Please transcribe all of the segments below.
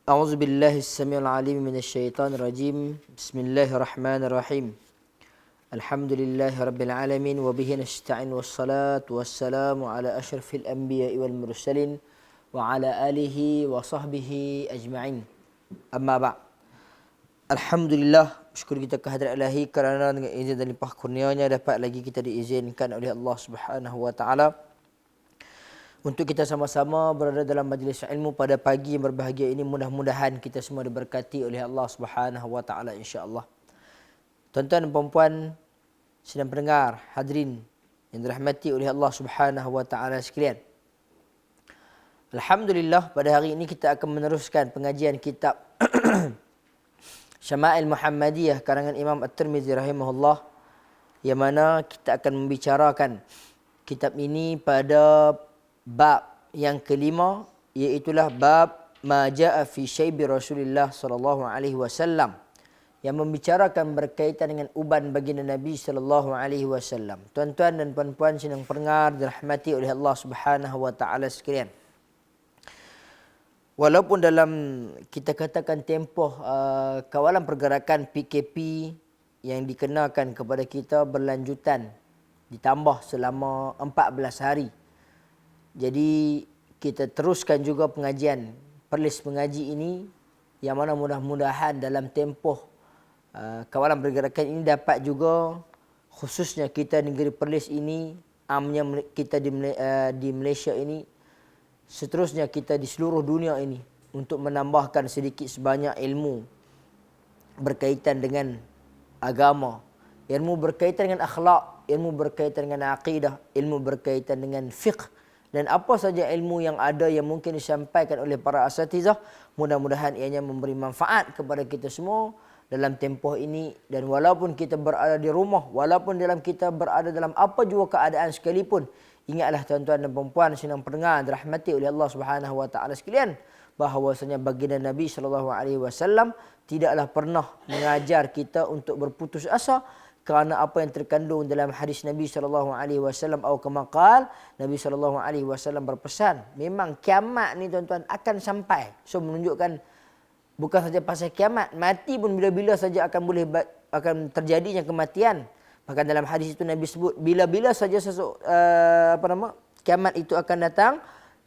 أعوذ بالله السميع العليم من الشيطان الرجيم. بسم الله الرحمن الرحيم. الحمد لله رب العالمين وبه نستعين والصلاة والسلام على أشرف الأنبياء والمرسلين وعلى آله وصحبه أجمعين. أما بعد. Alhamdulillah, syukur kita kehadrat ilahi kerana dengan izin dan limpah kurnianya dapat lagi kita diizinkan oleh Allah Subhanahu wa taala untuk kita sama-sama berada dalam majlis ilmu pada pagi yang berbahagia ini. Mudah-mudahan kita semua diberkati oleh Allah Subhanahu wa taala insya-Allah. Tuan-tuan dan puan-puan sedang pendengar, hadirin yang dirahmati oleh Allah Subhanahu wa taala sekalian. Alhamdulillah, pada hari ini kita akan meneruskan pengajian kitab Syama'il Muhammadiyah karangan Imam At-Tirmizi rahimahullah, yang mana kita akan membicarakan kitab ini pada bab yang kelima, iaitulah bab ma jaa fi syaibi Rasulullah sallallahu alaihi wasallam, yang membicarakan berkaitan dengan uban baginda Nabi sallallahu alaihi wasallam. Tuan-tuan dan puan-puan sidang pendengar dirahmati oleh Allah Subhanahu wa taala sekalian. Walaupun dalam kita katakan tempoh kawalan pergerakan PKP yang dikenakan kepada kita berlanjutan ditambah selama 14 hari. Jadi kita teruskan juga pengajian perlis mengaji ini, yang mana mudah-mudahan dalam tempoh kawalan pergerakan ini dapat juga, khususnya kita negeri Perlis ini, amnya kita di Malaysia ini, seterusnya kita di seluruh dunia ini, untuk menambahkan sedikit sebanyak ilmu berkaitan dengan agama, ilmu berkaitan dengan akhlak, ilmu berkaitan dengan akidah, ilmu berkaitan dengan fiqh, dan apa saja ilmu yang ada yang mungkin disampaikan oleh para asatizah. Mudah-mudahan ianya memberi manfaat kepada kita semua dalam tempoh ini. Dan walaupun kita berada di rumah, walaupun kita berada dalam apa juga keadaan sekalipun, ingatlah tuan-tuan dan puan-puan sidang pendengar dirahmati oleh Allah Subhanahu wa taala sekalian, bahawasanya baginda Nabi sallallahu alaihi wasallam tidaklah pernah mengajar kita untuk berputus asa, kerana apa yang terkandung dalam hadis Nabi sallallahu alaihi wasallam, atau kama qala, Nabi sallallahu alaihi wasallam berpesan, memang kiamat ni tuan-tuan akan sampai. So menunjukkan bukan saja pasal kiamat, mati pun bila-bila saja akan terjadinya kematian. Bahkan dalam hadis itu Nabi sebut bila-bila saja kiamat itu akan datang,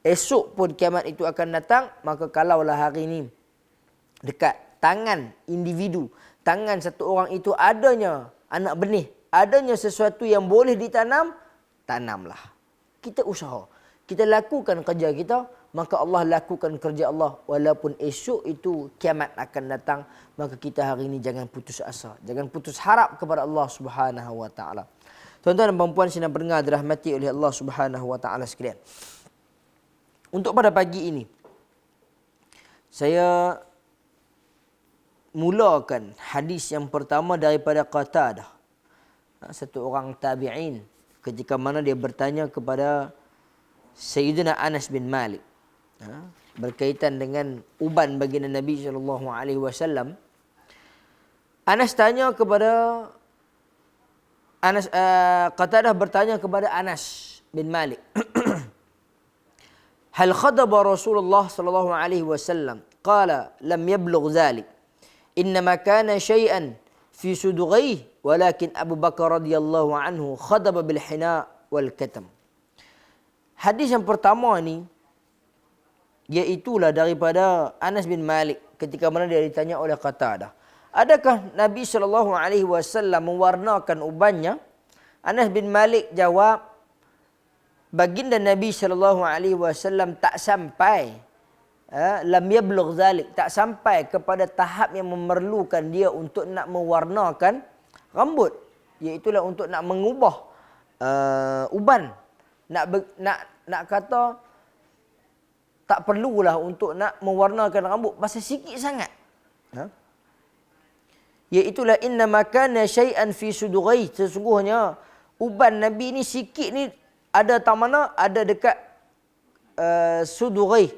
esok pun kiamat itu akan datang. Maka kalaulah hari ini dekat tangan individu, tangan satu orang itu adanya anak benih, adanya sesuatu yang boleh ditanam, tanamlah. Kita usaha, kita lakukan kerja kita, maka Allah lakukan kerja Allah. Walaupun esok itu kiamat akan datang, maka kita hari ini jangan putus asa, jangan putus harap kepada Allah Subhanahu wa taala. Tuan-tuan dan puan-puan sidang pendengar dirahmati oleh Allah Subhanahu wa taala sekalian. Untuk pada pagi ini, saya mulakan hadis yang pertama daripada Qatadah, satu orang tabi'in, ketika mana dia bertanya kepada Sayyidina Anas bin Malik berkaitan dengan uban baginda Nabi sallallahu alaihi wasallam. Anas tanya kepada Qatadah bertanya kepada Anas bin Malik, hal khadaba Rasulullah sallallahu alaihi wasallam? Qala lam yablugh dhalik, innama kana syai'an fi sudughihi, walakin Abu Bakar radhiyallahu anhu khadaba bil hina wal katam. Hadis yang pertama ni iaitulah daripada Anas bin Malik, ketika mana dia ditanya oleh Qatadah, adakah Nabi sallallahu alaihi wasallam mewarnakan ubannya? Anas bin Malik jawab, baginda Nabi sallallahu alaihi wasallam tak sampai lam yablugh zalik, tak sampai kepada tahap yang memerlukan dia untuk nak mewarnakan rambut, iaitulah untuk nak mengubah uban, nak kata tak perlulah untuk nak mewarnakan rambut, pasal sikit sangat. Iaitulah innama kana syai'an fi sudughi, sesungguhnya uban Nabi ni sikit ni ada tamana, ada dekat sudughi,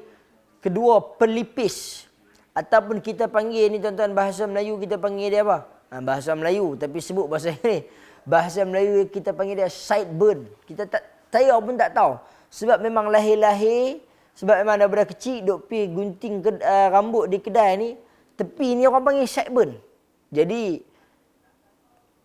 kedua pelipis, ataupun kita panggil ni tuan-tuan, bahasa Melayu kita panggil dia apa? Bahasa Melayu tapi sebut bahasa ini. Bahasa Melayu kita panggil dia sideburn. Kita tak, saya pun tak tahu. Sebab memang lahir-lahir Sebab memang daripada kecil duk pi gunting rambut di kedai ni, tepi ni orang panggil sideburn. Jadi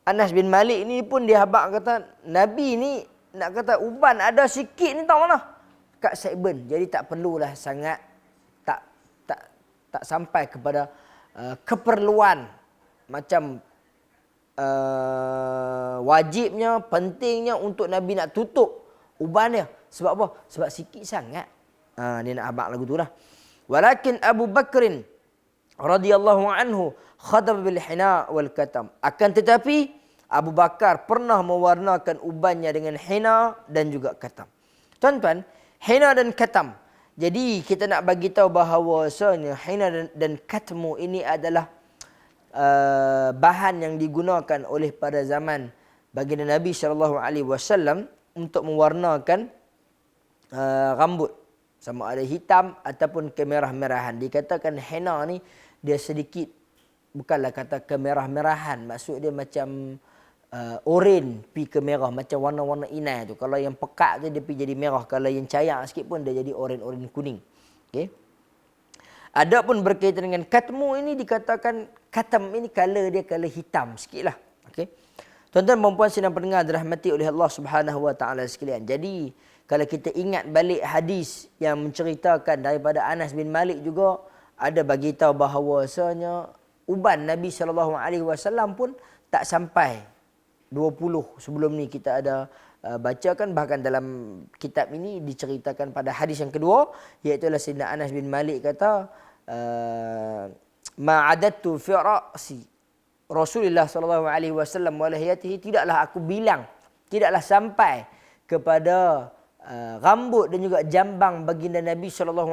Anas bin Malik ni pun dia habaq kata Nabi ni nak kata uban ada sikit ni tahu mana? Kat sideburn. Jadi tak perlulah sangat tak sampai kepada keperluan macam wajibnya, pentingnya untuk Nabi nak tutup uban dia. Sebab apa? Sebab sikit sangat. Dia nak habaq lagu tu lah. Walakin Abu Bakrin radhiyallahu anhu khadab bil hina wal katam. Akan tetapi Abu Bakar pernah mewarnakan ubannya dengan hina dan juga katam. Tuan-tuan, hina dan katam. Jadi kita nak bagi tahu bahawasanya hina dan katmu ini adalah bahan yang digunakan oleh pada zaman baginda Nabi SAW untuk mewarnakan rambut. Sama ada hitam ataupun kemerah-merahan. Dikatakan henna ni dia sedikit, bukanlah kata kemerah-merahan. Maksud dia macam oren pi ke merah. Macam warna-warna inai tu. Kalau yang pekat tu dia pi jadi merah. Kalau yang cayak sikit pun dia jadi oren-oren kuning. Okay. Ada pun berkaitan dengan katmu ini dikatakan katam ini color dia color hitam sikit lah. Okay. Tuan-tuan dan puan sidang pendengar dirahmati oleh Allah Subhanahu Wa Taala sekalian. Jadi kalau kita ingat balik hadis yang menceritakan daripada Anas bin Malik juga ada bagi tahu bahawasanya uban Nabi SAW pun tak sampai 20. Sebelum ni kita ada bacakan, bahkan dalam kitab ini diceritakan pada hadis yang kedua, iaitu Sayyidina Anas bin Malik kata ma'adattu fi ra'si Rasulullah SAW wa lahiyatihi, tidaklah aku bilang, tidaklah sampai kepada rambut dan juga jambang baginda Nabi SAW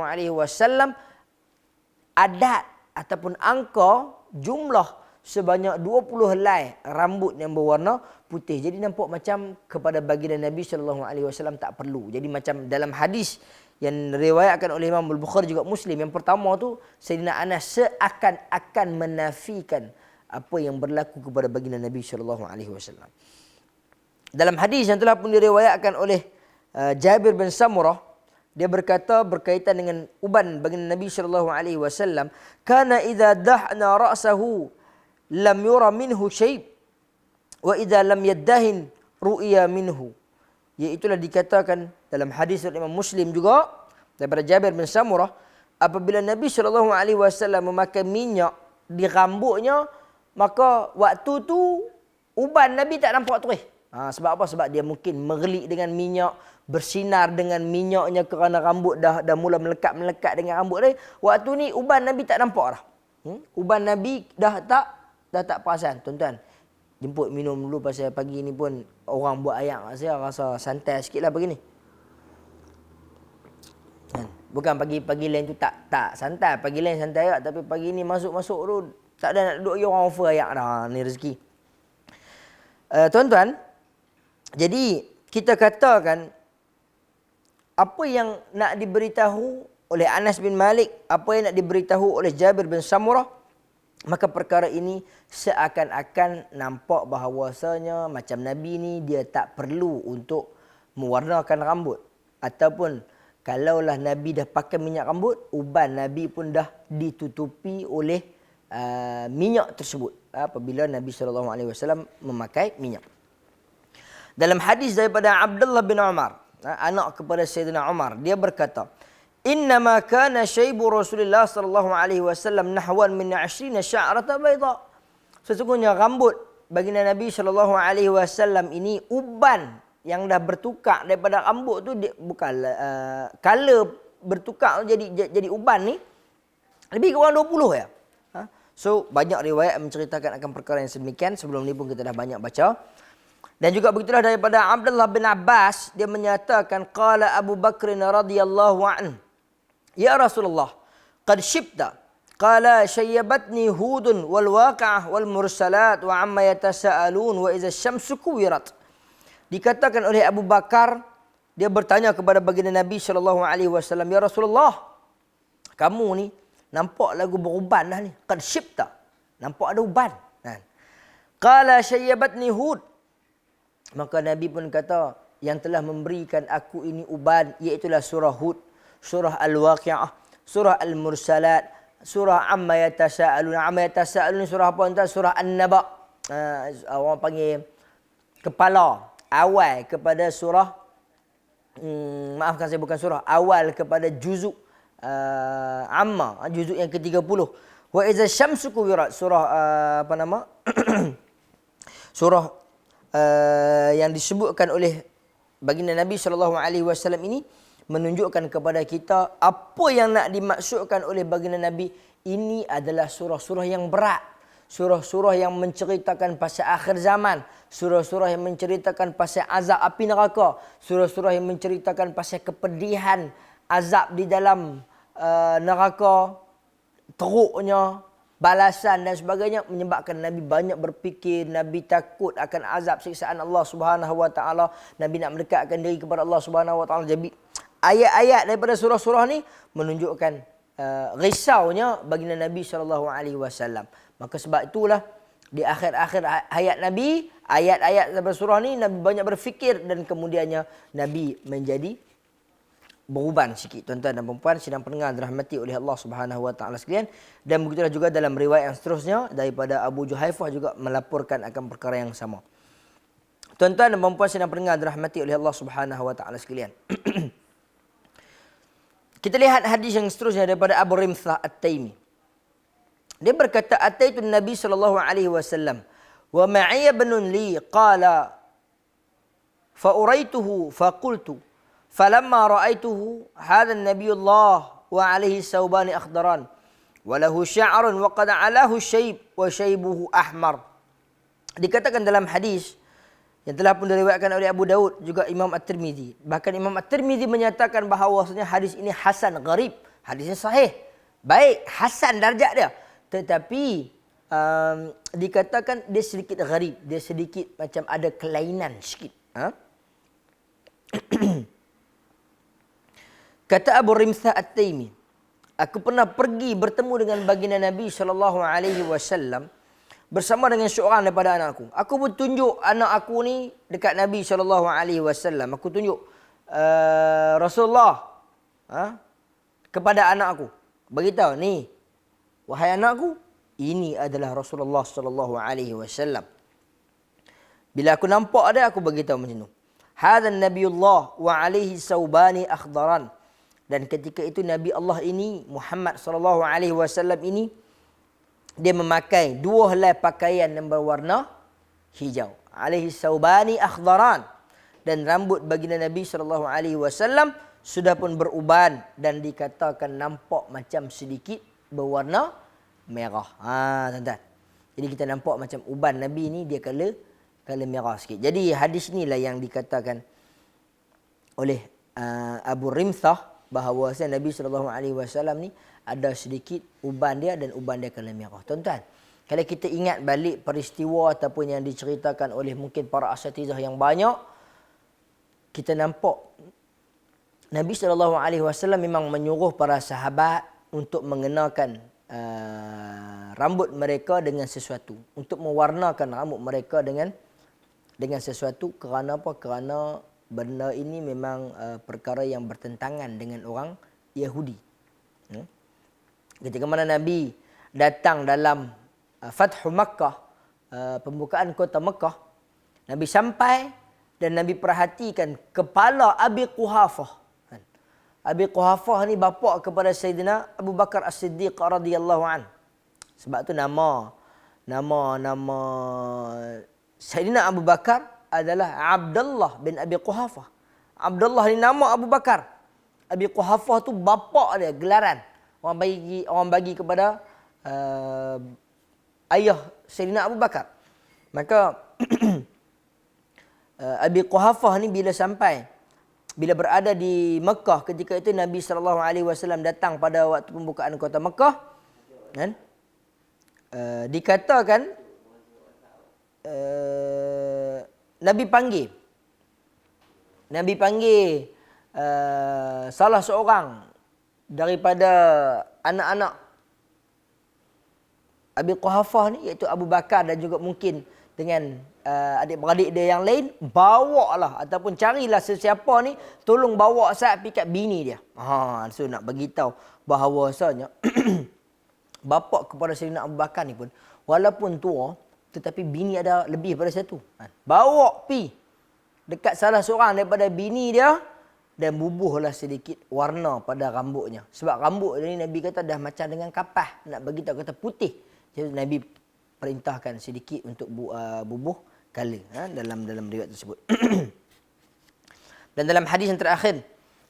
adat ataupun angka jumlah sebanyak 20 helai rambut yang berwarna putih. Jadi nampak macam kepada baginda Nabi SAW tak perlu. Jadi macam dalam hadis yang riwayatkan oleh Imam Al-Bukhari juga Muslim, yang pertama tu Sayyidina Anas seakan-akan menafikan apa yang berlaku kepada baginda Nabi SAW. Dalam hadis yang telah pun diriwayatkan oleh Jabir bin Samurah, dia berkata berkaitan dengan uban baginda Nabi SAW, kana idza dahna ra'sahu lam yura minhu syai' wa idza lam yaddahin ru'ya minhu. Iaitulah dikatakan dalam hadis Imam Muslim juga daripada Jabir bin Samurah, apabila Nabi SAW memakai minyak di rambutnya, maka waktu tu uban Nabi tak nampak terus. Sebab apa? Sebab dia mungkin merlik dengan minyak, bersinar dengan minyaknya kerana rambut dah mula melekat dengan rambut dia. Waktu ni uban Nabi tak nampak dah. Uban Nabi dah tak perasan. Tuan-tuan, jemput minum dulu pasal pagi ni pun orang buat ayak kat saya, rasa santai sikitlah pagi ni. Bukan pagi lain tu tak santai, pagi lain santai agak, tapi pagi ni masuk tu tak ada nak duduk lagi, orang offer ayak dah, ni rezeki. Tuan-tuan, jadi kita katakan apa yang nak diberitahu oleh Anas bin Malik, apa yang nak diberitahu oleh Jabir bin Samurah, maka perkara ini seakan-akan nampak bahawasanya macam Nabi ni dia tak perlu untuk mewarnakan rambut. Ataupun kalaulah Nabi dah pakai minyak rambut, uban Nabi pun dah ditutupi oleh minyak tersebut apabila Nabi SAW memakai minyak. Dalam hadis daripada Abdullah bin Umar, anak kepada Sayyidina Umar, dia berkata, innama kana syaibu Rasulullah SAW nahwan min 20 sya'rata bayda. Sesungguhnya rambut baginda Nabi SAW ini, uban yang dah bertukar daripada rambut tu, bukan color bertukar jadi uban ni lebih kurang 20 ya. So banyak riwayat menceritakan akan perkara yang sedemikian. Sebelum ni pun kita dah banyak baca. Dan juga begitulah daripada Abdullah bin Abbas, dia menyatakan qala Abu Bakr radhiyallahu anhu, ya Rasulullah, qad shibta. Qala shayyabatni Hudun wal Waqi'ah wal Mursalat wa amma yatasaalun wa idza asy-syamsu kuwirat. Dikatakan oleh Abu Bakar, dia bertanya kepada baginda Nabi SAW, ya Rasulullah, kamu ni nampak lagu beruban dah ni. Qad shibta, nampak ada uban. Qala shayyabatni Hud. Maka Nabi pun kata, yang telah memberikan aku ini uban, iaitulah surah Hud. surah Al-Waqi'ah, surah Al-Mursalat, surah Amma Yatasa'alun. Amma Yatasa'alun surah apa tuan? Surah An-Naba. Orang panggil kepala awal kepada surah, maafkan saya, bukan surah, awal kepada juzuk Amma, juzuk yang ke-30. Wa iza syamsu kuwirat, surah apa nama? Surah yang disebutkan oleh baginda Nabi SAW ini menunjukkan kepada kita apa yang nak dimaksudkan oleh baginda Nabi. Ini adalah surah-surah yang berat, surah-surah yang menceritakan pasal akhir zaman, surah-surah yang menceritakan pasal azab api neraka, surah-surah yang menceritakan pasal kepedihan azab di dalam neraka, teruknya balasan dan sebagainya, menyebabkan Nabi banyak berfikir. Nabi takut akan azab siksaan Allah Subhanahu wa taala. Nabi nak mendekatkan diri kepada Allah Subhanahu wa taala. Jadi ayat-ayat daripada surah-surah ni menunjukkan risaunya baginda Nabi SAW. Maka sebab itulah di akhir-akhir hayat Nabi, ayat-ayat daripada surah ni Nabi banyak berfikir, dan kemudiannya Nabi menjadi beruban sikit. Tuan-tuan dan puan-puan sidang pendengar dirahmati oleh Allah Subhanahu wa taala sekalian. Dan begitulah juga dalam riwayat yang seterusnya daripada Abu Juhaifah juga melaporkan akan perkara yang sama. Tuan-tuan dan puan-puan sidang pendengar dirahmati oleh Allah Subhanahu wa taala sekalian. Kita lihat hadis yang seterusnya daripada Abu Rimthah At-Taimi. Dia berkata, ataitu Nabi sallallahu alaihi wasallam wa ma'iya ibnun li qala fa uraituhu fa qultu falamma ra'aituhu hadha an-nabiyullah wa alaihi sawbani akhdaran wa lahu sya'run wa qad alahu syayb wa syaybuhu ahmar. Dikatakan dalam hadis yang telah pun diriwayatkan oleh Abu Daud, juga Imam At-Tirmizi. Bahkan Imam At-Tirmizi menyatakan bahawasanya hadis ini hasan gharib. Hadisnya sahih, baik, hasan darjat dia. Tetapi dikatakan dia sedikit gharib, dia sedikit macam ada kelainan sikit. Kata Abu Rimthah At-Taimi, aku pernah pergi bertemu dengan baginda Nabi SAW bersama dengan seorang daripada anakku. Aku pun tunjuk anak aku ni dekat Nabi SAW. Aku tunjuk Rasulullah kepada anak aku. Beritahu, ni, wahai anakku, ini adalah Rasulullah SAW. Bila aku nampak dia, aku beritahu macam tu. Hadha Nabiullah wa alaihi saubani akhdaran. Dan ketika itu Nabi Allah ini, Muhammad SAW ini, dia memakai dua helai pakaian yang berwarna hijau. Alaihi saubani akhdaran. Dan rambut baginda Nabi SAW sudah pun beruban dan dikatakan nampak macam sedikit berwarna merah. Tuan-tuan. Jadi kita nampak macam uban Nabi ni dia color merah sikit. Jadi hadis inilah yang dikatakan oleh Abu Rimthah bahawa Nabi SAW ni ada sedikit uban dia dan uban dia color merah. Tuan-tuan, kalau kita ingat balik peristiwa ataupun yang diceritakan oleh mungkin para asatizah yang banyak, kita nampak Nabi SAW memang menyuruh para sahabat untuk mengenakan rambut mereka dengan sesuatu, untuk mewarnakan rambut mereka dengan sesuatu. Kerana apa? Kerana benda ini memang perkara yang bertentangan dengan orang Yahudi. Ketika mana Nabi datang dalam Fathu Makkah, pembukaan kota Makkah, Nabi sampai dan Nabi perhatikan kepala Abi Quhafah. Abi Quhafah ni bapa kepada Sayyidina Abu Bakar As-Siddiq radhiyallahu an. Sebab tu nama Sayyidina Abu Bakar adalah Abdullah bin Abi Quhafah. Abdullah ni nama Abu Bakar. Abi Quhafah tu bapa dia, gelaran. Orang bagi kepada ayah Sayyidina Abu Bakar. Maka Abi Quhafah ni bila berada di Mekah ketika itu, Nabi SAW datang pada waktu pembukaan kota Mekah, kan? Dikatakan Nabi panggil salah seorang daripada anak-anak Abi Quhafah ni, iaitu Abu Bakar dan juga mungkin dengan adik-beradik dia yang lain, bawalah ataupun carilah sesiapa ni, tolong bawa Sa'ad pergi kat bini dia. So nak bagi tahu bahawasanya bapa kepada Sayyidina Abu Bakar ni pun walaupun tua tetapi bini ada lebih daripada satu. Bawa pi dekat salah seorang daripada bini dia dan bubuhlah sedikit warna pada rambutnya. Sebab rambut ni Nabi kata dah macam dengan kapah, nak bagi tahu kata putih. Jadi Nabi perintahkan sedikit untuk bubuh color dalam riwayat tersebut. Dan dalam hadis yang terakhir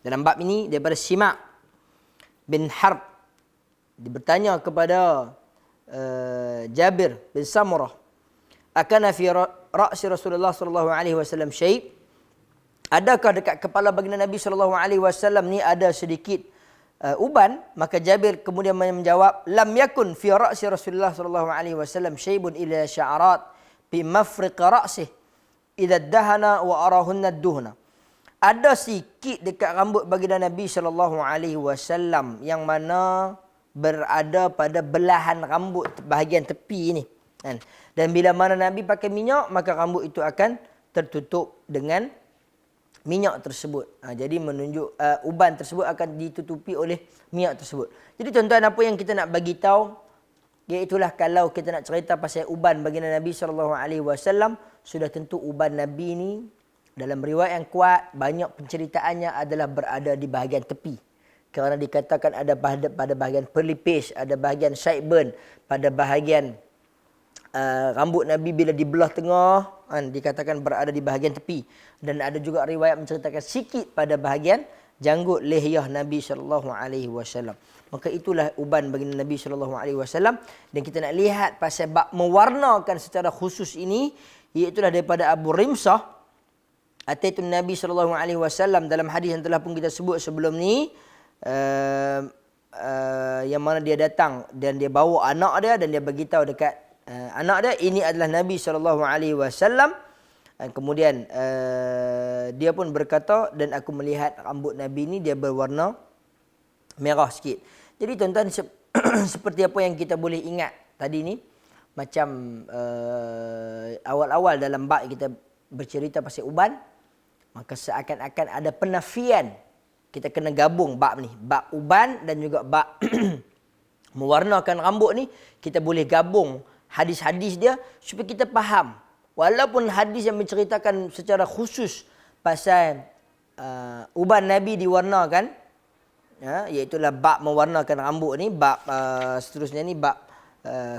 dalam bab ini daripada Simak bin Harb, dia bertanya kepada Jabir bin Samurah, akana fi ra'si Rasulullah sallallahu alaihi wasallam syai'? Adakah dekat kepala baginda Nabi sallallahu alaihi wasallam ni ada sedikit uban? Maka Jabir kemudian menjawab, lam yakun fi ra'si Rasulullah sallallahu alaihi wasallam syai'un illa sya'arat bi mafriq ra'sih idza dahana wa arahunna duhna. Ada sikit dekat rambut baginda Nabi sallallahu alaihi wasallam yang mana berada pada belahan rambut bahagian tepi ni. Dan bila mana Nabi pakai minyak, maka rambut itu akan tertutup dengan minyak tersebut. Jadi menunjuk uban tersebut akan ditutupi oleh minyak tersebut. Jadi tuan-tuan, apa yang kita nak bagi tahu, iaitulah kalau kita nak cerita pasal uban baginda Nabi SAW, sudah tentu uban Nabi ni dalam riwayat yang kuat, banyak penceritaannya adalah berada di bahagian tepi. Kerana dikatakan ada pada bahagian pelipis, ada bahagian sideburn, pada bahagian rambut Nabi bila dibelah tengah, dikatakan berada di bahagian tepi. Dan ada juga riwayat menceritakan sikit pada bahagian janggut lehyah Nabi SAW. Maka itulah uban baginda Nabi SAW. Dan kita nak lihat pasal bab mewarnakan secara khusus ini, iaitulah daripada Abu Rimsah, ataitun Nabi SAW, dalam hadis yang telah pun kita sebut sebelum ni, yang mana dia datang dan dia bawa anak dia dan dia beritahu dekat anak dia, ini adalah Nabi SAW. Kemudian dia pun berkata, dan aku melihat rambut Nabi ni dia berwarna merah sikit. Jadi tuan-tuan, seperti apa yang kita boleh ingat tadi ni, macam awal-awal dalam bab kita bercerita pasal uban, maka seakan-akan ada penafian. Kita kena gabung bab ni, bab uban dan juga bab mewarnakan rambut ni, kita boleh gabung hadis-hadis dia supaya kita faham. Walaupun hadis yang menceritakan secara khusus pasal uban Nabi diwarnakan, iaitulah bab mewarnakan rambut ni, bab seterusnya ni bab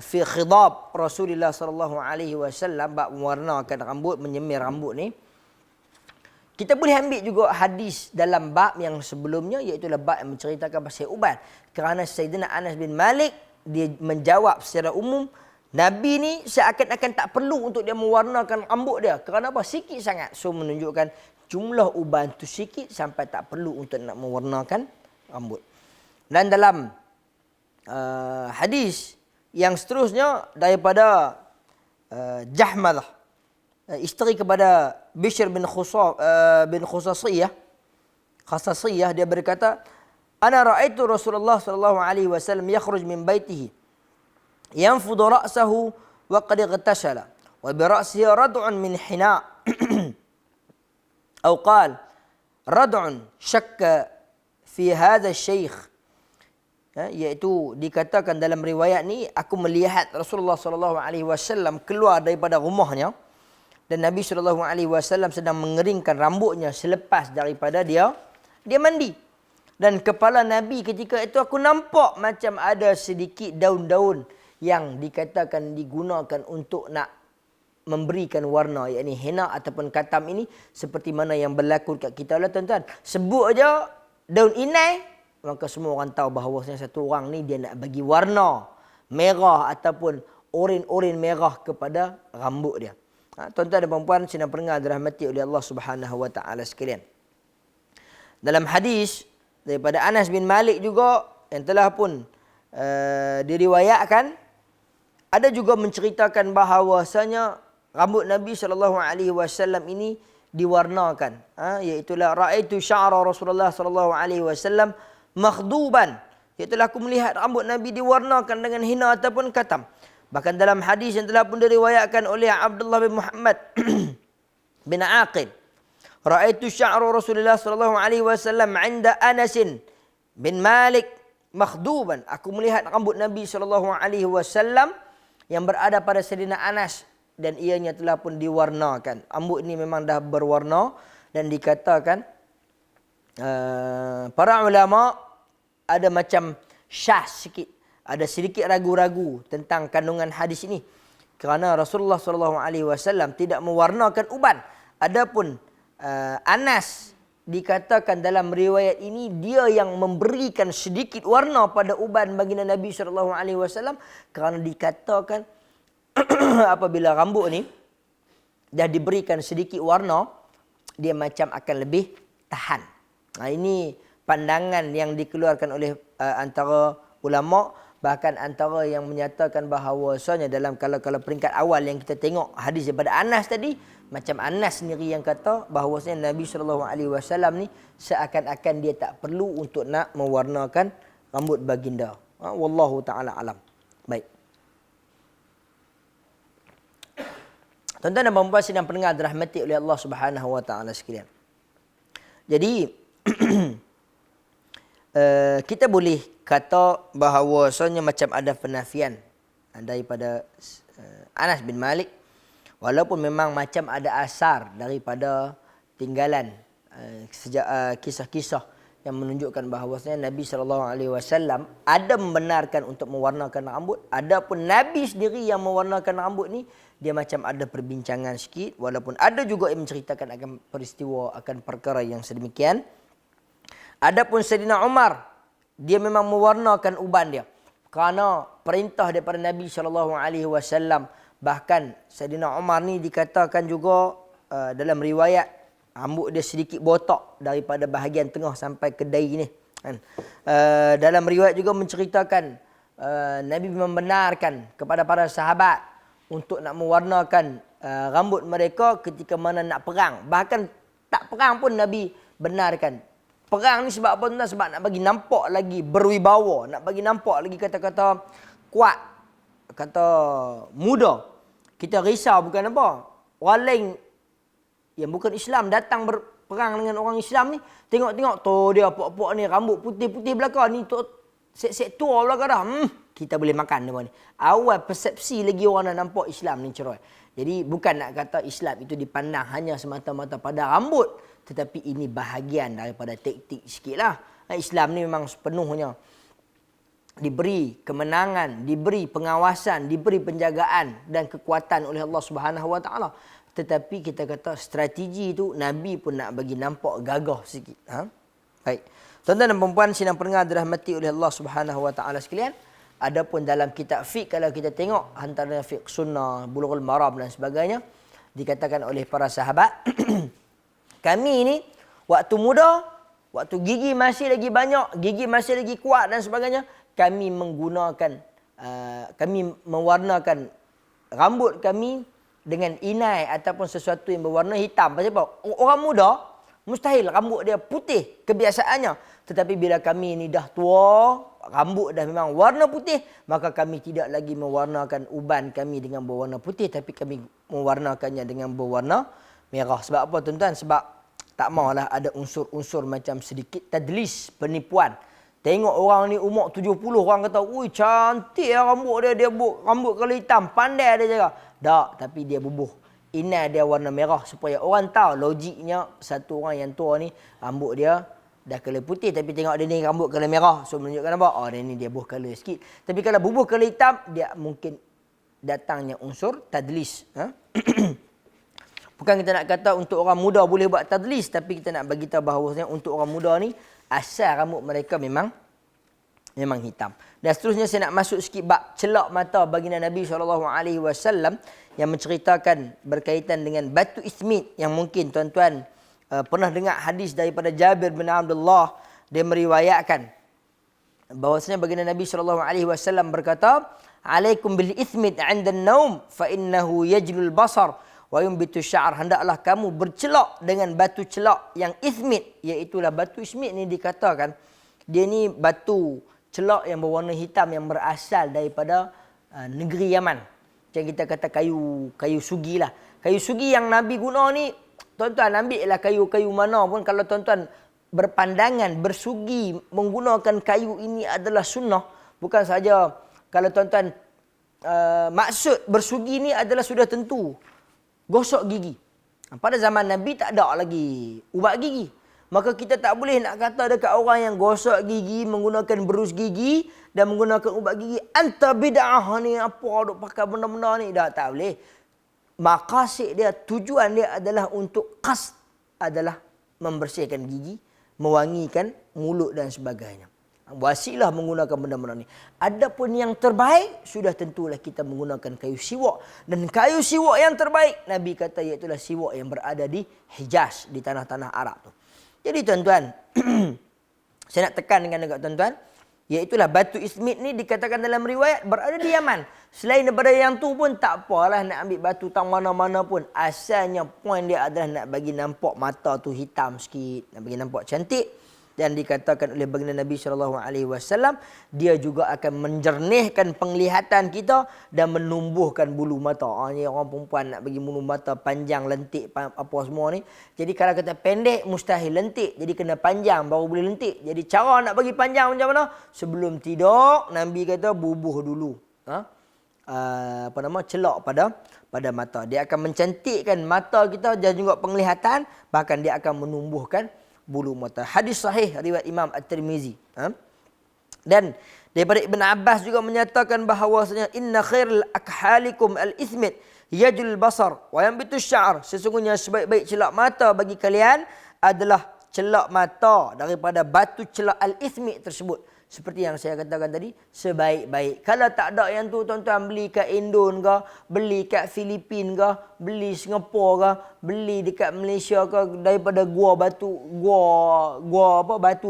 fi khidab Rasulullah sallallahu alaihi wasallam, bab mewarnakan rambut, menyemir rambut ni. Kita boleh ambil juga hadis dalam bab yang sebelumnya, iaitulah bab yang menceritakan pasal uban. Kerana Sayyidina Anas bin Malik, dia menjawab secara umum, Nabi ni seakan-akan tak perlu untuk dia mewarnakan rambut dia. Kerana apa? Sikit sangat. So menunjukkan jumlah uban tu sikit sampai tak perlu untuk nak mewarnakan rambut. Dan dalam hadis yang seterusnya daripada Jahmalah, isteri kepada Bishr bin Khusasiyah, dia berkata, ana ra'aitu Rasulullah sallallahu alaihi wasallam yakhruj min baitihi yanfudu ra'sahu wa qad ightashala wa bi ra'sihi rad'un min hina' atau qala rad'un syakka fi hadha asy-syaikh, iaitu dikatakan dalam riwayat ni, aku melihat Rasulullah sallallahu alaihi wasallam keluar daripada rumahnya dan Nabi sallallahu alaihi wasallam sedang mengeringkan rambutnya selepas daripada dia mandi. Dan kepala Nabi ketika itu aku nampak macam ada sedikit daun-daun yang dikatakan digunakan untuk nak memberikan warna, yakni henna ataupun katam ini, seperti mana yang berlaku dekat kita lah tuan-tuan. Sebut aja daun inai, maka semua orang tahu bahawasanya satu orang ni dia nak bagi warna merah ataupun oren-oren merah kepada rambut dia. Tuan-tuan dan puan-puan sidang pendengar dirahmati oleh Allah Subhanahu wa taala sekalian. Dalam hadis daripada Anas bin Malik juga yang telah pun diriwayatkan, ada juga menceritakan bahawasanya rambut Nabi sallallahu alaihi wasallam ini diwarnakan, iaitu raaitu sya'ra Rasulullah sallallahu alaihi wasallam makhduban, iaitu aku melihat rambut Nabi diwarnakan dengan hina ataupun katam. Bahkan dalam hadis yang telah pun diriwayatkan oleh Abdullah bin Muhammad bin Aqil, ra'aitu sya'ru Rasulullah sallallahu alaihi wasallam 'inda Anas bin Malik makhduban. Aku melihat rambut Nabi sallallahu alaihi wasallam yang berada pada Sayyidina Anas dan ianya telah pun diwarnakan. Rambut ini memang dah berwarna dan dikatakan para ulama ada macam syah sikit, ada sedikit ragu-ragu tentang kandungan hadis ini, kerana Rasulullah SAW tidak mewarnakan uban. Adapun Anas dikatakan dalam riwayat ini dia yang memberikan sedikit warna pada uban baginda Nabi SAW, kerana dikatakan apabila rambut ni dah diberikan sedikit warna, dia macam akan lebih tahan. Ini pandangan yang dikeluarkan oleh antara ulama, bahkan antara yang menyatakan bahawasanya dalam kalau peringkat awal yang kita tengok hadis daripada Anas tadi, macam Anas sendiri yang kata bahawasanya Nabi SAW ni seakan-akan dia tak perlu untuk nak mewarnakan rambut baginda. Wallahu ta'ala alam. Baik. Tuan-tuan dan puan-puan sidang pendengar dirahmati oleh Allah Subhanahu wa taala sekalian. Jadi kita boleh kata bahawasanya macam ada penafian daripada Anas bin Malik, walaupun memang macam ada asar daripada tinggalan kisah-kisah yang menunjukkan bahawasanya Nabi SAW ada membenarkan untuk mewarnakan rambut. Adapun Nabi sendiri yang mewarnakan rambut ni, dia macam ada perbincangan sikit, walaupun ada juga yang menceritakan akan peristiwa, akan perkara yang sedemikian. Adapun Sayyidina Umar, dia memang mewarnakan uban dia kerana perintah daripada Nabi SAW. Bahkan Sayyidina Umar ni dikatakan juga dalam riwayat, rambut dia sedikit botak daripada bahagian tengah sampai ke dahi ni. Dalam riwayat juga menceritakan Nabi membenarkan kepada para sahabat untuk nak mewarnakan rambut mereka ketika mana nak perang. Bahkan tak perang pun Nabi benarkan. Perang ni sebab apa tuan? Sebab nak bagi nampak lagi berwibawa, nak bagi nampak lagi kata-kata kuat, kata muda. Kita risau bukan apa, orang lain yang bukan Islam datang berperang dengan orang Islam ni, tengok-tengok tu dia pok-pok ni rambut putih-putih belakang ni, tu set-set tua belakang dah. Kita boleh makan dia ni. Awal persepsi lagi orang nak nampak Islam ni cerai. Jadi bukan nak kata Islam itu dipandang hanya semata-mata pada rambut, tetapi ini bahagian daripada taktik sikitlah. Islam ni memang sepenuhnya diberi kemenangan, diberi pengawasan, diberi penjagaan dan kekuatan oleh Allah Subhanahu wa taala. Tetapi kita kata strategi itu Nabi pun nak bagi nampak gagah sikit. Baik. Tuan-tuan dan puan-puan sidang pendengar dirahmati oleh Allah Subhanahu wa taala sekalian. Adapun dalam kitab fiqh, kalau kita tengok antara fiqh sunnah, bulughul maram dan sebagainya, dikatakan oleh para sahabat, kami ni waktu muda, waktu gigi masih lagi banyak, gigi masih lagi kuat dan sebagainya, kami menggunakan, kami mewarnakan rambut kami dengan inai ataupun sesuatu yang berwarna hitam. Pasal apa? Orang muda mustahil rambut dia putih kebiasaannya. Tetapi bila kami ni dah tua, rambut dah memang warna putih, maka kami tidak lagi mewarnakan uban kami dengan berwarna putih, tapi kami mewarnakannya dengan berwarna merah. Sebab apa tuan-tuan? Sebab tak maulah ada unsur-unsur macam sedikit tadlis, penipuan. Tengok orang ni umur 70, orang kata, "Ui, cantik lah rambut dia, rambut kalau hitam, pandai dia jaga." Tak, tapi dia bubuh. Inai dia warna merah supaya orang tahu logiknya satu orang yang tua ni rambut dia dah color putih, tapi tengok dia ni rambut color merah. So menunjukkan apa? Oh, dia ni dia bubuh color sikit. Tapi kalau bubuh color hitam, dia mungkin datangnya unsur tadlis. Bukan kita nak kata untuk orang muda boleh buat tadlis, tapi kita nak bagi tahu bahawasanya untuk orang muda ni asal rambut mereka memang hitam. Dan seterusnya saya nak masuk sikit bab celak mata baginda Nabi SAW yang menceritakan berkaitan dengan batu ismit, yang mungkin tuan-tuan pernah dengar hadis daripada Jabir bin Abdullah. Dia meriwayatkan bahwasanya baginda Nabi SAW berkata, "Alaikum bil ismit 'inda an-naum fa innahu yajlul basar wa yumbitu sya'r." Hendaklah kamu bercelak dengan batu celak yang ismit, iaitu batu ismit ni dikatakan dia ni batu celak yang berwarna hitam yang berasal daripada negeri Yaman. Macam kita kata kayu sugi lah. Kayu sugi yang Nabi guna ni, tuan-tuan ambil lah kayu-kayu mana pun. Kalau tuan-tuan berpandangan, bersugi menggunakan kayu ini adalah sunnah. Bukan saja kalau tuan-tuan maksud bersugi ni adalah sudah tentu gosok gigi. Pada zaman Nabi tak ada lagi ubat gigi. Maka kita tak boleh nak kata dekat orang yang gosok gigi, menggunakan berus gigi dan menggunakan ubat gigi, anta bid'ah ni, apa duk pakai benda-benda ni. Tak boleh. Maqasid dia, tujuan dia adalah untuk qasd adalah membersihkan gigi, mewangikan mulut dan sebagainya. Wasilah menggunakan benda-benda ni. Adapun yang terbaik, sudah tentulah kita menggunakan kayu siwak. Dan kayu siwak yang terbaik, Nabi kata iaitulah siwak yang berada di Hijaz, di tanah-tanah Arab tu. Jadi tuan-tuan, saya nak tekan dengan dekat tuan-tuan, iaitulah batu ismit ni dikatakan dalam riwayat berada di Yaman. Selain daripada yang tu pun tak apalah nak ambil batu tang mana-mana pun. Asalnya point dia adalah nak bagi nampak mata tu hitam sikit, nak bagi nampak cantik. Dan dikatakan oleh baginda Nabi SAW, dia juga akan menjernihkan penglihatan kita dan menumbuhkan bulu mata. Ni orang perempuan nak bagi bulu mata panjang, lentik, apa semua ni. Jadi kalau kata pendek, mustahil lentik. Jadi kena panjang baru boleh lentik. Jadi cara nak bagi panjang macam mana? Sebelum tidur, Nabi kata bubuh dulu. Celak pada mata. Dia akan mencantikkan mata kita dan juga penglihatan. Bahkan dia akan menumbuhkan bulu mata. Hadis sahih riwayat Imam At-Tirmizi. Dan daripada Ibn Abbas juga menyatakan bahawasanya inna khairul akhalikum al-ithmit yajul basar wa yanbitu sya'ar. Sesungguhnya sebaik-baik celak mata bagi kalian adalah celak mata daripada batu celak al-ithmit tersebut. Seperti yang saya katakan tadi, sebaik-baik. Kalau tak ada yang tu, tuan-tuan beli kat Indon ke, beli kat Filipin ke, beli Singapura ke, beli dekat Malaysia ke, daripada batu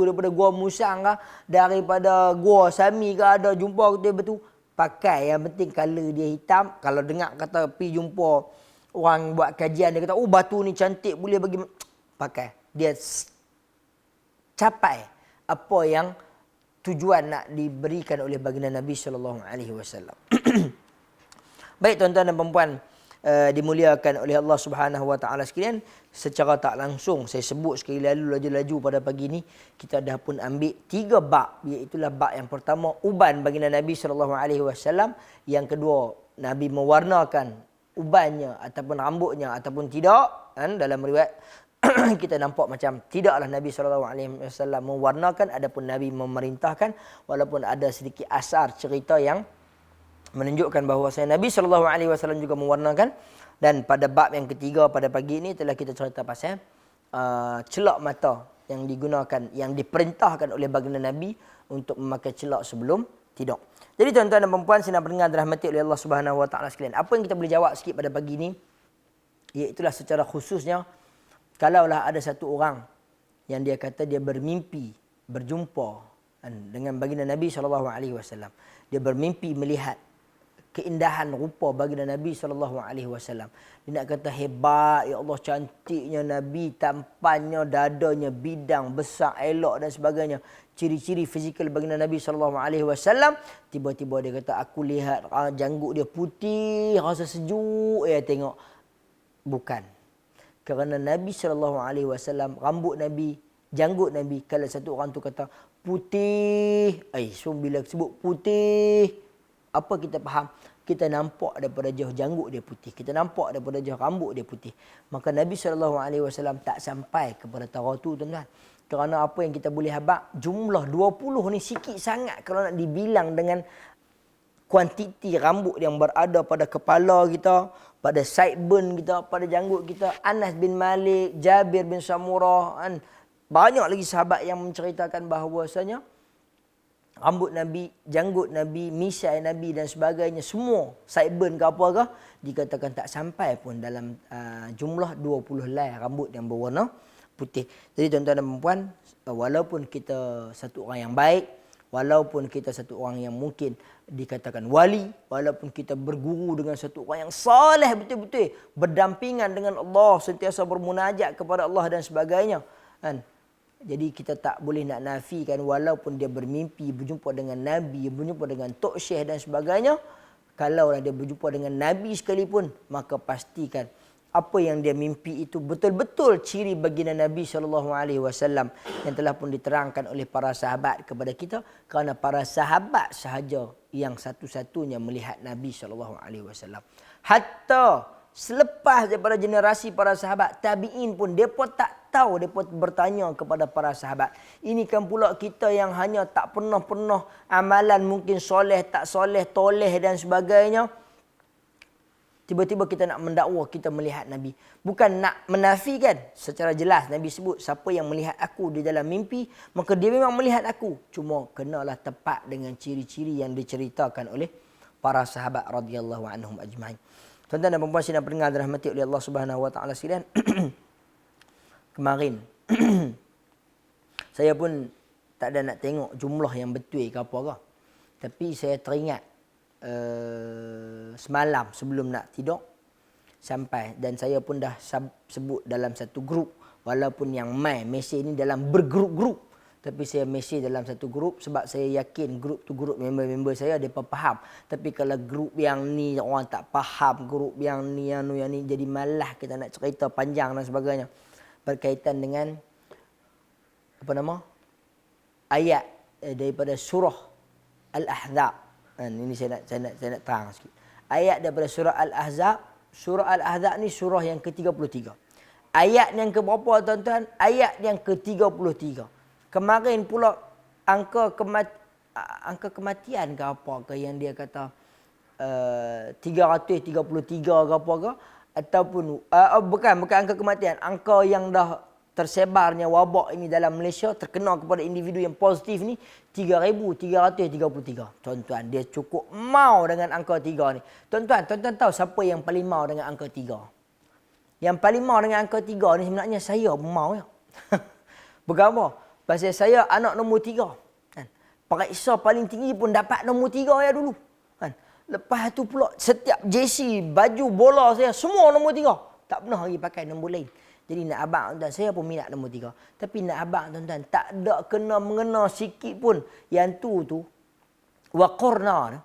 daripada gua Musang ke, daripada gua Sami ke, ada jumpa dia batu, pakai. Yang penting color dia hitam. Kalau dengar kata pergi jumpa orang buat kajian, dia kata, oh batu ni cantik, boleh bagi, pakai. Dia capai apa yang tujuan nak diberikan oleh baginda Nabi SAW. Baik tuan-tuan dan puan-puan, dimuliakan oleh Allah Subhanahu Wa Taala sekalian, secara tak langsung saya sebut sekali lalu laju-laju pada pagi ni, kita dah pun ambil 3 bab, iaitu bab yang pertama uban baginda Nabi SAW, yang kedua Nabi mewarnakan ubannya ataupun rambutnya ataupun tidak. Dalam riwayat kita nampak macam tidaklah Nabi SAW mewarnakan, adapun Nabi memerintahkan, walaupun ada sedikit asar cerita yang menunjukkan bahawa Nabi SAW juga mewarnakan. Dan pada bab yang ketiga pada pagi ini telah kita cerita pasal celak mata yang digunakan, yang diperintahkan oleh baginda Nabi untuk memakai celak sebelum tidur. Jadi tuan-tuan dan puan-puan, sidang pendengar dirahmati oleh Allah Subhanahu Wa Taala sekalian, apa yang kita boleh jawab sikit pada pagi ini, iaitulah secara khususnya, kalaulah ada satu orang yang dia kata dia bermimpi berjumpa dengan baginda Nabi SAW. Dia bermimpi melihat keindahan rupa baginda Nabi SAW. Dia nak kata hebat, ya Allah, cantiknya Nabi, tampannya, dadanya, bidang, besar, elok dan sebagainya. Ciri-ciri fizikal baginda Nabi SAW. Tiba-tiba dia kata, aku lihat janggut dia putih, rasa sejuk, tengok. Bukan. Kerana Nabi SAW, rambut Nabi, janggut Nabi, kalau satu orang tu kata putih, so bila sebut putih, apa kita faham? Kita nampak daripada jauh janggut dia putih, kita nampak daripada jauh rambut dia putih. Maka Nabi SAW tak sampai kepada tara tu, tuan-tuan. Kerana apa yang kita boleh habaq, jumlah 20 ni sikit sangat kalau nak dibilang dengan kuantiti rambut yang berada pada kepala kita, pada sideburn kita, pada janggut kita. Anas bin Malik, Jabir bin Samurah, banyak lagi sahabat yang menceritakan bahawasanya rambut Nabi, janggut Nabi, misai Nabi dan sebagainya, semua sideburn ke apa ke, dikatakan tak sampai pun dalam jumlah 20 helai rambut yang berwarna putih. Jadi tuan-tuan dan puan, walaupun kita satu orang yang baik, walaupun kita satu orang yang mungkin dikatakan wali, walaupun kita berguru dengan satu orang yang saleh betul-betul, berdampingan dengan Allah, sentiasa bermunajat kepada Allah dan sebagainya, jadi kita tak boleh nak nafikan walaupun dia bermimpi berjumpa dengan Nabi, berjumpa dengan Tok Syekh dan sebagainya, Kalaulah dia berjumpa dengan Nabi sekalipun, maka pastikan apa yang dia mimpi itu betul-betul ciri baginda Nabi SAW yang telah pun diterangkan oleh para sahabat kepada kita, kerana para sahabat sahaja yang satu-satunya melihat Nabi SAW. Hatta selepas daripada generasi para sahabat, tabi'in pun mereka tak tahu, mereka bertanya kepada para sahabat. Ini kan pula kita yang hanya tak pernah amalan, mungkin soleh, tak soleh, toleh dan sebagainya. Tiba-tiba kita nak mendakwa kita melihat Nabi. Bukan nak menafikan, secara jelas Nabi sebut, siapa yang melihat aku di dalam mimpi, maka dia memang melihat aku. Cuma kenalah tepat dengan ciri-ciri yang diceritakan oleh para sahabat radhiyallahu anhum ajma'in. Tuan-tuan dan puan-puan sidang pendengar dirahmati oleh Allah Subhanahu wa taala sekalian. Kemarin saya pun tak ada nak tengok jumlah yang betul ke apa ke. Tapi saya teringat semalam sebelum nak tidur sampai, dan saya pun dah sebut dalam satu grup, walaupun yang mesej ni dalam bergrup-grup, tapi saya mesej dalam satu grup sebab saya yakin grup tu grup member-member saya, mereka faham. Tapi kalau grup yang ni orang tak faham, grup yang ni jadi malah kita nak cerita panjang dan sebagainya berkaitan dengan ayat daripada surah Al-Ahzab. Ini saya nak terang sikit. Ayat daripada surah Al-Ahzab. Surah Al-Ahzab ni surah yang ke-33. Ayat yang ke berapa tuan-tuan? Ayat yang ke-33. Kemarin pula angka kematian ke apa ke yang dia kata 333 ke apa ke, ataupun bukan angka kematian, angka yang dah tersebarnya wabak ini dalam Malaysia, terkena kepada individu yang positif ni 3,333. Tuan-tuan, dia cukup mau dengan angka 3 ni. Tuan-tuan tahu siapa yang paling mau dengan angka 3? Yang paling mau dengan angka 3 ni sebenarnya saya mau ya. Berapa? Pasal saya anak nombor 3. Kan? Periksa paling tinggi pun dapat nombor 3 ya dulu. Kan? Lepas tu pula setiap jersey, baju bola saya semua nombor 3. Tak pernah lagi pakai nombor lain. Jadi nak abang tuan, saya pun minat nombor 3. Tapi nak abang tuan-tuan, tak ada kena-mengena sikit pun. Yang tu waqurna.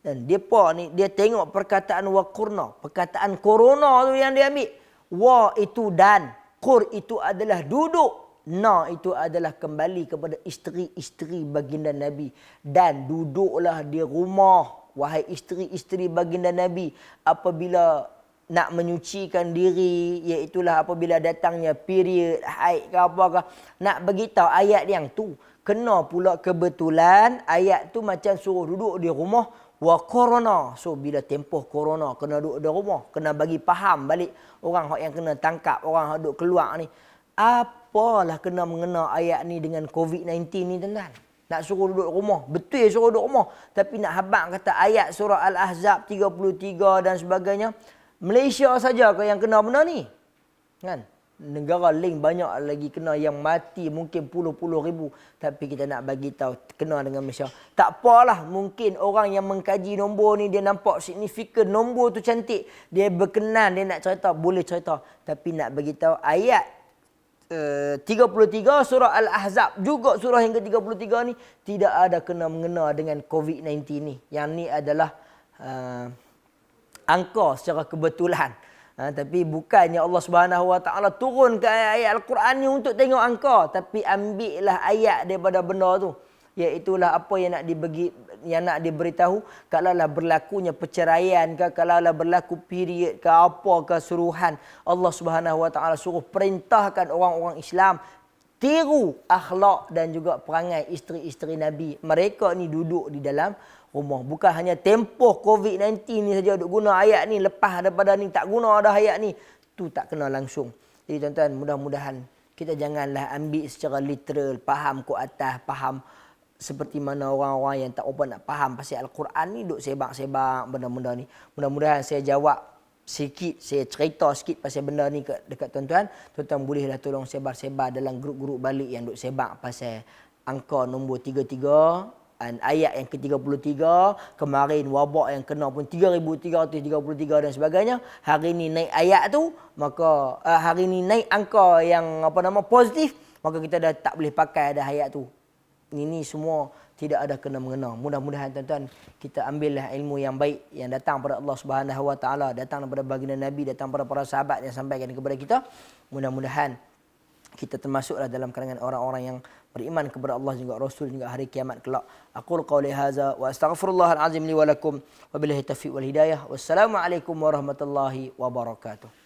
Dan depa ni dia tengok perkataan waqurna, perkataan corona tu yang dia ambil. Wa itu dan, qur itu adalah duduk, na itu adalah kembali kepada isteri-isteri baginda Nabi. Dan duduklah di rumah, wahai isteri-isteri baginda Nabi, apabila nak menyucikan diri, iaitulah apabila datangnya period, haid ke apa ke. Nak beritahu ayat yang tu, kena pula kebetulan ayat tu macam suruh duduk di rumah wa corona. So bila tempoh corona kena duduk di rumah, kena bagi faham balik orang yang kena tangkap, orang yang duduk keluar ni. Apalah kena mengena ayat ni dengan COVID-19 ni tuan-tuan. Nak suruh duduk rumah, betul suruh duduk rumah. Tapi nak habaq kata ayat surah Al-Ahzab 33 dan sebagainya, Malaysia saja ke yang kena benda ni? Kan? Negara lain banyak lagi kena, yang mati mungkin puluh-puluh ribu. Tapi kita nak bagi tahu kena dengan Malaysia. Tak apalah, mungkin orang yang mengkaji nombor ni dia nampak signifikan, nombor tu cantik, dia berkenan, dia nak cerita, boleh cerita. Tapi nak bagi tahu ayat 33 surah Al-Ahzab, juga surah yang ke-33 ni tidak ada kena mengena dengan COVID-19 ni. Yang ni adalah angka secara kebetulan. Tapi bukannya Allah Subhanahu Wa Taala turun ke ayat Al-Quran ni untuk tengok angka, tapi ambillah ayat daripada benda tu. Iaitulah apa yang nak diberitahu, kalaulah berlakunya perceraian ke, kalaulah berlaku period ke apa ke suruhan, Allah Subhanahu Wa Taala suruh perintahkan orang-orang Islam tiru akhlak dan juga perangai isteri-isteri Nabi. Mereka ni duduk di dalam rumah. Bukan hanya tempoh COVID-19 ni saja duk guna ayat ni, lepas daripada ni tak guna dah ayat ni. Tu tak kena langsung. Jadi tuan-tuan, mudah-mudahan kita janganlah ambil secara literal, faham ke atas, faham seperti mana orang-orang yang tak apa nak faham pasal Al-Quran ni duk sebak-sebak benda-benda ni. Mudah-mudahan saya jawab sikit, saya cerita sikit pasal benda ni dekat tuan-tuan. Tuan-tuan bolehlah tolong sebar-sebar dalam grup-grup balik yang duk sebak pasal angka nombor 33 dan ayat yang ke-33. Kemarin wabak yang kena pun 3,333 dan sebagainya. Hari ni naik ayat tu, maka hari ni naik angka yang positif, maka kita dah tak boleh pakai dah ayat tu. Ini semua tidak ada kena-mengena. Mudah-mudahan tuan-tuan kita ambillah ilmu yang baik yang datang pada Allah Subhanahu Wa Taala, datang daripada baginda Nabi, datang daripada para sahabat yang sampaikan kepada kita. Mudah-mudahan kita termasuklah dalam kalangan orang-orang yang beriman kepada Allah juga Rasul juga hari kiamat kelak. Aqul qawli hadza wa astaghfirullahal azim li wa lakum wa billahi taufiq wal hidayah. Wassalamualaikum warahmatullahi wabarakatuh.